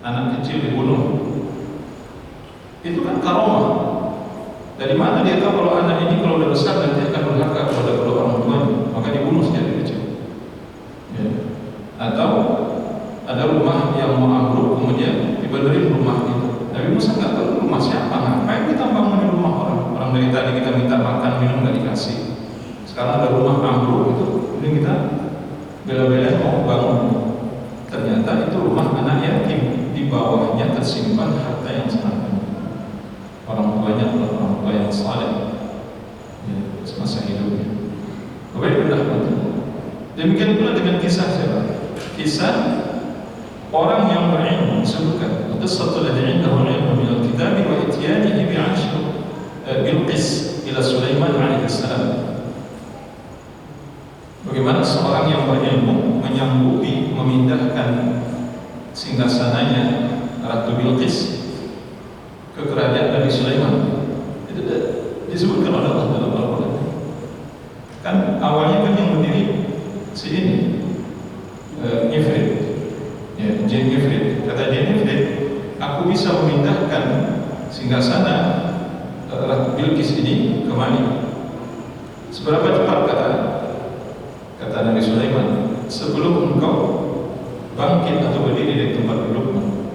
anak kecil dibunuh. Itu kan karomah. Dari mana dia tahu kalau anak ini kalau udah besar nanti akan berharga kepada kedua orang tuanya, maka dibunuh sejak kecil. Ya. Atau ada rumah yang mau ambruk, kemudian dibenerin rumah itu. Nabi Musa nggak tahu rumah siapa, ngapain kita bangunin rumah orang? Orang dari tadi kita minta makan minum nggak dikasih. Sekarang ada rumah ambruk itu, ini kita bela-belain mau bangun. Ternyata itu rumah anak yatim, di bawahnya tersimpan harta yang sangat banyak. Orang tuanya adalah orang tua yang saleh ya, semasa hidupnya. Baik, demikian pula dengan kisah siapa? Kisah orang yang berilmu. Sebutkan qissatul ladzi indahu ilmu min al-kitab wa ityanihi bi'ashr Bilqis ila Sulaiman alaihi salam. Bagaimana seorang yang berilmu menyanggupi memindahkan singgasananya Ratu Bilqis ke kerajaan Nabi Sulaiman. Itu disebutkan oleh Allah dalam Al-Quran. Kan awalnya kan yang berdiri si ini Ifrit, ya, jin Ifrit. Kata jin Ifrit, aku bisa memindahkan singgasana Ratu Bilqis ini ke mana? Seberapa cepat kata Nabi Sulaiman, sebelum engkau bangkit atau berdiri dari tempat dudukmu.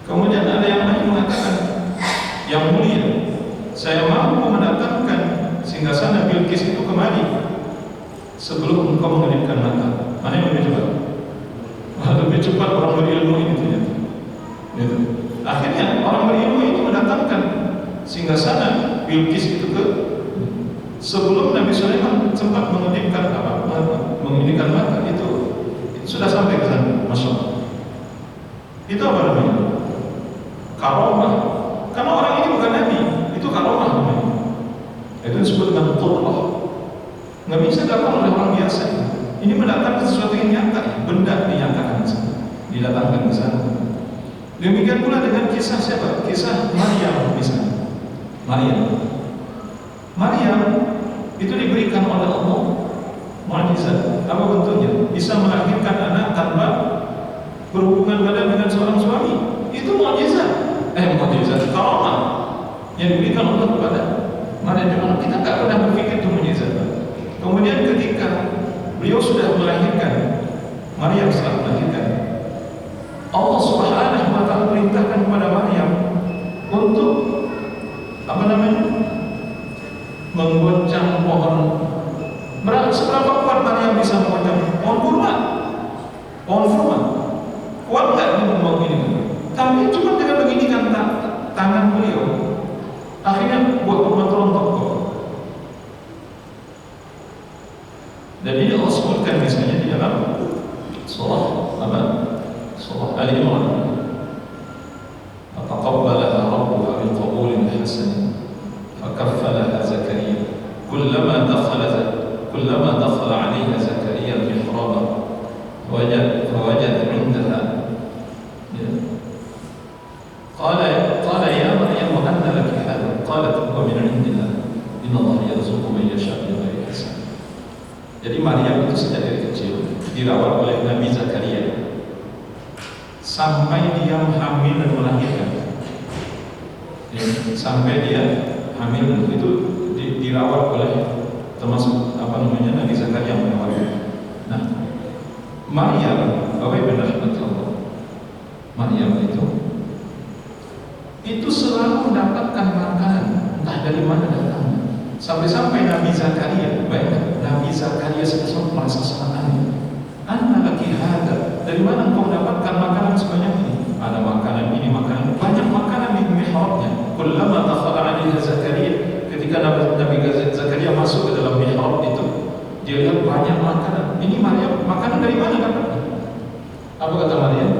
Kemudian ada yang lain mengatakan, yang mulia, saya mampu mendatangkan singgasana Bilqis itu kemari sebelum engkau mengedipkan mata. Mana yang lebih cepat? Lebih cepat orang berilmu ini ternyata. Gitu. Akhirnya orang berilmu itu mendatangkan singgasana Bilqis itu ke sebelum Nabi Sulaiman sempat mengedipkan mengedipkan mata itu sudah sampai ke sana. Masya Allah. Itu apa namanya? Karomah. Karena orang ini bukan nabi, itu karomah namanya. Itu disebut dengan qudrah. Nggak bisa dilakukan oleh orang biasa. Ini mendatangkan sesuatu yang nyata, benda dinyatakan didatangkan ke sana. Demikian pula dengan kisah siapa? Kisah Maryam misalnya. Maryam itu diberikan oleh Allah mukjizat. Apa bentuknya? Bisa melahirkan anak tanpa berhubungan badan dengan seorang suami. Itu mukjizat. Mukjizat karamah yang diberikan Allah kepada Maryam. Kita tak pernah berpikir itu mukjizat. Kemudian ketika beliau sudah melahirkan, Maryam setelah melahirkan, Allah Subhanahu wa taala perintahkan kepada Maryam untuk menggoncang pohon. Seberapa kuat Maryam bisa menggoncang pohon kurma? Kuat nggak dia membawa ini? Tapi cuma dengan begini kan tangan beliau, akhirnya buat umat rontok. Dan ini Allah sebutkan misalnya di dalam surah Ali Imran. Faqabbalaha rabbuha biqabulin hasan fakaffalaha Zakaria kullama dakhala 'alayha Zakaria al-mihrab fawajada 'indaha qala ya Maryam anna laki hadha qalat huwa min 'indillah inna Allah yarzuqu man yasha'u bighairi hisab. Jadi Maryam itu sejak dari kecil dirawat oleh Nabi Zakaria sampai dia hamil dan melahirkan. Sampai dia hamil itu dirawat oleh termasuk Nabi Zakaria yang merawat. Nah, Maryam, Bapak Ibu Allah, Maryam itu selalu mendapatkan makanan entah dari mana datangnya. Sampai-sampai Nabi Zakaria, Nabi Zakaria selalu merasa sangat aneh. Anna laki hadha, dari mana engkau mendapatkan makanan sebanyak ini? Ada makanan ini, makanan banyak makanan di mihrabnya. Kullama dakhala 'alaiha Zakaria, ketika Nabi Zakaria masuk ke dalam mihrab itu, dia lihat banyak makanan. Ini Maryam, makanan dari mana dapatnya? Apa kata Maryam?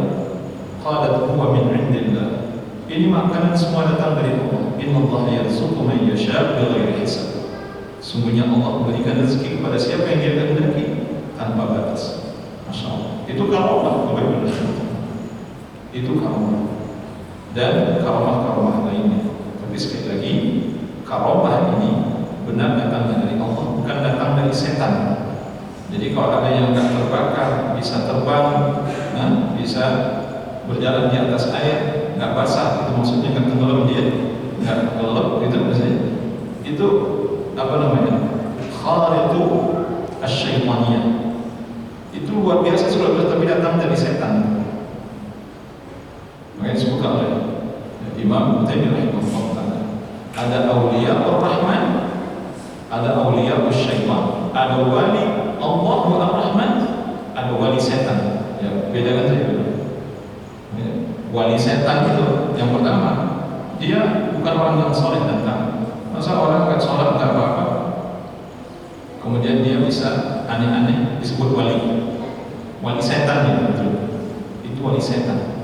Qalat huwa min 'indillah. Ini makanan semua datang dari Allah. Inna Allah yarzuqu man yasha' bighairi hisab. Sungguhnya Allah memberikan rezeki kepada siapa yang Dia kehendaki tanpa batas. Masya Allah. Itu karamah, itu karamah. Dan karamah lainnya. Tapi sekali lagi, karamah ini benar datang dari Allah, bukan datang dari setan. Jadi kalau ada yang nggak terbakar, bisa terbang, bisa berjalan di atas air, nggak basah, itu maksudnya nggak tenggelam dia, nggak tenggelam, itu maksudnya itu apa namanya? Kharitu asyaitaniyah. Itu luar biasa saudara, tapi datang dari setan. Makanya disebutkan oleh Imam Taimiyah rahimahullah, ada auliya ar-Rahman, ada auliya syaitan, ada wali Allah ar-Rahman, ada wali setan. Ya, beda kan saya bilang. Wali setan itu yang pertama, dia bukan orang yang soleh dan taat. Masa orang nggak sholat nggak apa-apa, kemudian dia bisa aneh-aneh disebut wali. Wali setan itu wali setan.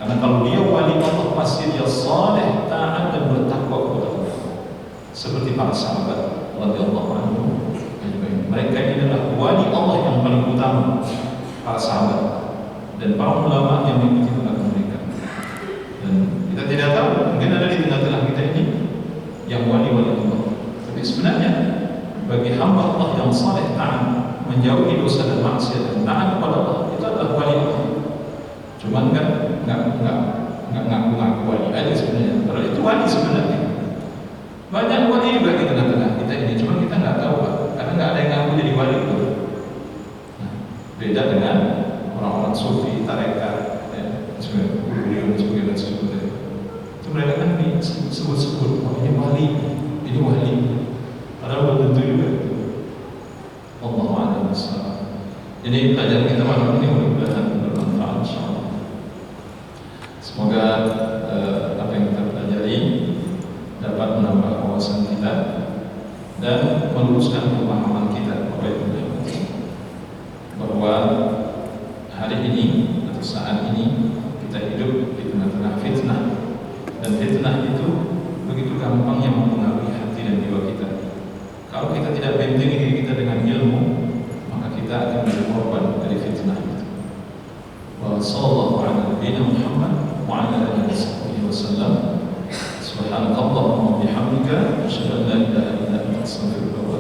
Karena kalau dia wali Allah pasti dia soleh, taat dan bertakwa kepada Allah. Seperti para sahabat radhiyallahu anhum. Mereka ini adalah wali Allah yang paling utama, para sahabat dan para ulama yang mengikuti belakang mereka. Dan kita tidak tahu, mungkin ada di tengah-tengah kita ini yang wali-wali Allah. Tapi sebenarnya bagi hamba Allah yang saleh taat, menjauhi dosa dan maksiat dan taat kepada Allah, itu adalah wali Allah. Cuman kan nggak ngaku-ngaku wali aja sebenarnya. Kalau itu wali sebenarnya. Banyak wali juga di tengah-tengah kita ini, cuma kita nggak tahu Pak, karena nggak ada yang ngaku jadi wali itu. Nah, beda dengan orang-orang sufi, tarekat, ya, sebagainya. Itu mereka kan disebut-sebut, oh ini wali, ini wali. Padahal belum tentu juga. Allahu a'lam bishawab. Jadi pelajaran kita malam ini mudah-mudahan bermanfaat insyaallah. Semoga apa yang kita pelajari dapat menambah wawasan kita dan meluruskan pemahaman kita bahwa hari ini atau saat ini kita hidup di tengah-tengah fitnah, dan fitnah itu begitu gampangnya mempengaruhi hati dan jiwa kita. Kalau kita tidak bentengi diri kita dengan ilmu, maka kita akan menjadi korban dari fitnah itu. Wa sallallahu ala nabiyyina Muhammad wa ala alihi wasallam. Subhanakallahumma wa bihamdika asyhadu an la ilaha illa anta astaghfiruka wa